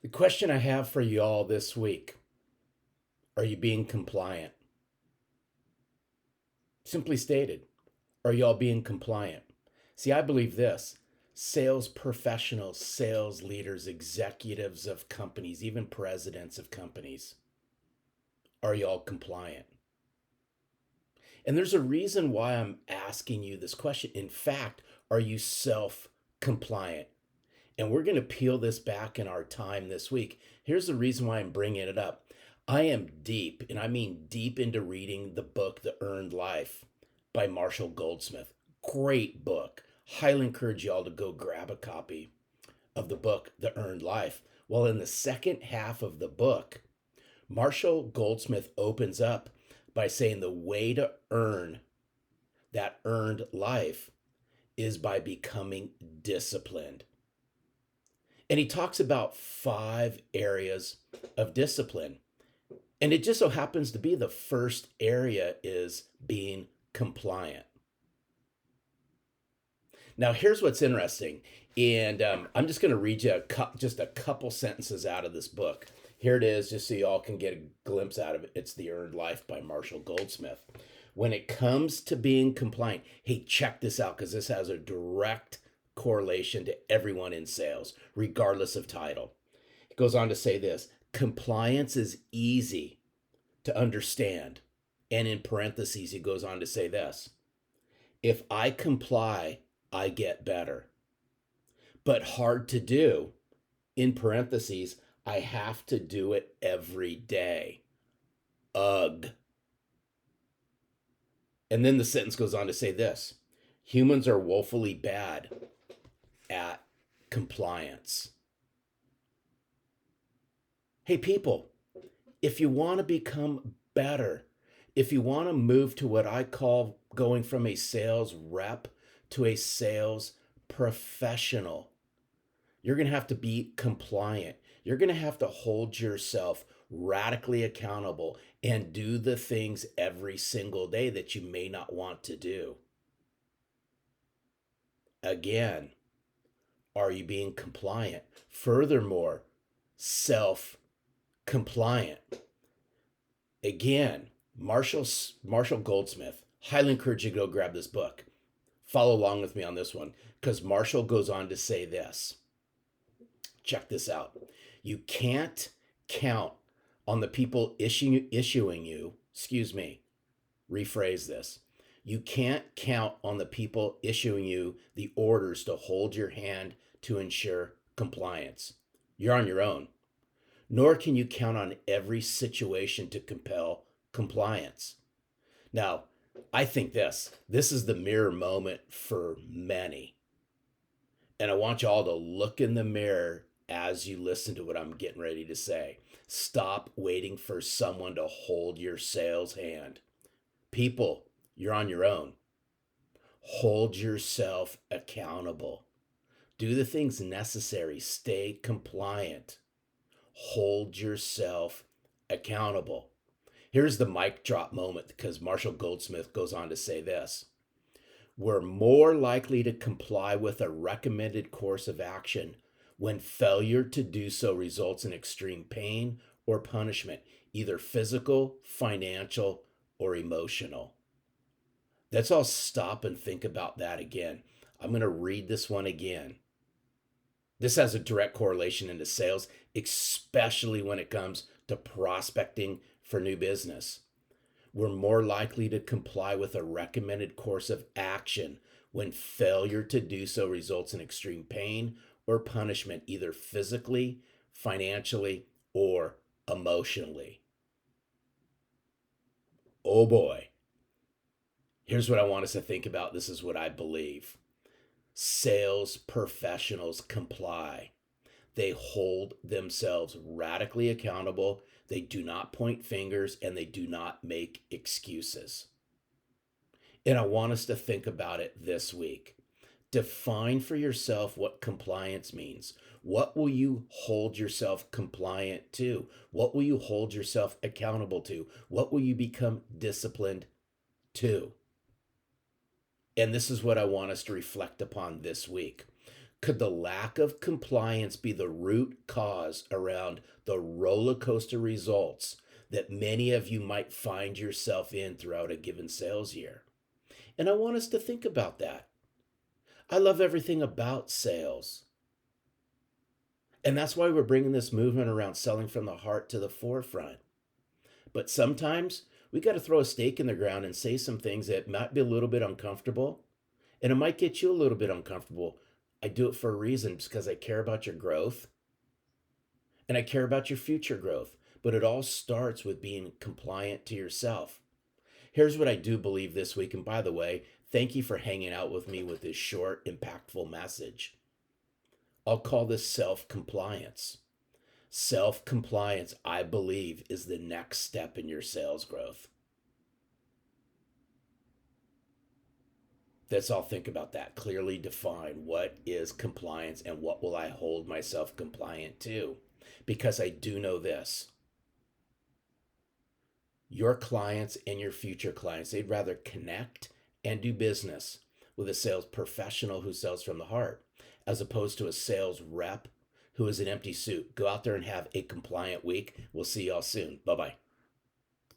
The question I have for you all this week, are you being compliant? Simply stated, are y'all being compliant? See, I believe this: sales professionals, sales leaders, executives of companies, even presidents of companies, are y'all compliant? And there's a reason why I'm asking you this question. In fact, are you self compliant? And we're going to peel this back in our time this week. Here's the reason why I'm bringing it up. I am deep, and I mean deep, into reading the book, The Earned Life by Marshall Goldsmith. Great book. Highly encourage y'all to go grab a copy of the book, The Earned Life. Well, in the second half of the book, Marshall Goldsmith opens up by saying the way to earn that earned life is by becoming disciplined. And he talks about 5 areas of discipline. And it just so happens to be the first area is being compliant. Now, here's what's interesting. And I'm just going to read you just a couple sentences out of this book. Here it is, just so you all can get a glimpse out of it. It's The Earned Life by Marshall Goldsmith. When it comes to being compliant, hey, check this out, because this has a direct correlation to everyone in sales, regardless of title. It goes on to say this: compliance is easy to understand. And in parentheses, he goes on to say this: if I comply, I get better. But hard to do. In parentheses, I have to do it every day. Ugh. And then the sentence goes on to say this: humans are woefully bad at compliance. Hey, people, if you want to become better, if you want to move to what I call going from a sales rep to a sales professional, you're going to have to be compliant. You're going to have to hold yourself radically accountable and do the things every single day that you may not want to do. Again, are you being compliant? Furthermore, self compliant. Again, Marshall Goldsmith. Highly encourage you to go grab this book. Follow along with me on this one, because Marshall goes on to say this. Check this out. You can't count on the people issuing you, rephrase this. You can't count on the people issuing you the orders to hold your hand to ensure compliance. You're on your own. Nor can you count on every situation to compel compliance. Now, I think this is the mirror moment for many. And I want you all to look in the mirror as you listen to what I'm getting ready to say. Stop waiting for someone to hold your sales hand. People, you're on your own. Hold yourself accountable. Do the things necessary. Stay compliant. Hold yourself accountable. Here's the mic drop moment, because Marshall Goldsmith goes on to say this: we're more likely to comply with a recommended course of action when failure to do so results in extreme pain or punishment, either physical, financial, or emotional. Let's all stop and think about that again. I'm going to read this one again. This has a direct correlation into sales, especially when it comes to prospecting for new business. We're more likely to comply with a recommended course of action when failure to do so results in extreme pain or punishment, either physically, financially, or emotionally. Oh boy. Here's what I want us to think about. This is what I believe. Sales professionals comply. They hold themselves radically accountable. They do not point fingers, and they do not make excuses. And I want us to think about it this week. Define for yourself what compliance means. What will you hold yourself compliant to? What will you hold yourself accountable to? What will you become disciplined to? And this is what I want us to reflect upon this week. Could the lack of compliance be the root cause around the roller coaster results that many of you might find yourself in throughout a given sales year? And I want us to think about that. I love everything about sales. And that's why we're bringing this movement around selling from the heart to the forefront. But sometimes we got to throw a stake in the ground and say some things that might be a little bit uncomfortable. And it might get you a little bit uncomfortable. I do it for a reason, because I care about your growth and I care about your future growth. But it all starts with being compliant to yourself. Here's what I do believe this week. And by the way, thank you for hanging out with me with this short, impactful message. I'll call this self-compliance. Self-compliance, I believe, is the next step in your sales growth. Let's all think about that. Clearly define what is compliance and what will I hold myself compliant to. Because I do know this. Your clients and your future clients, they'd rather connect and do business with a sales professional who sells from the heart, as opposed to a sales rep who is an empty suit. Go out there and have a compliant week. We'll see y'all soon. Bye-bye.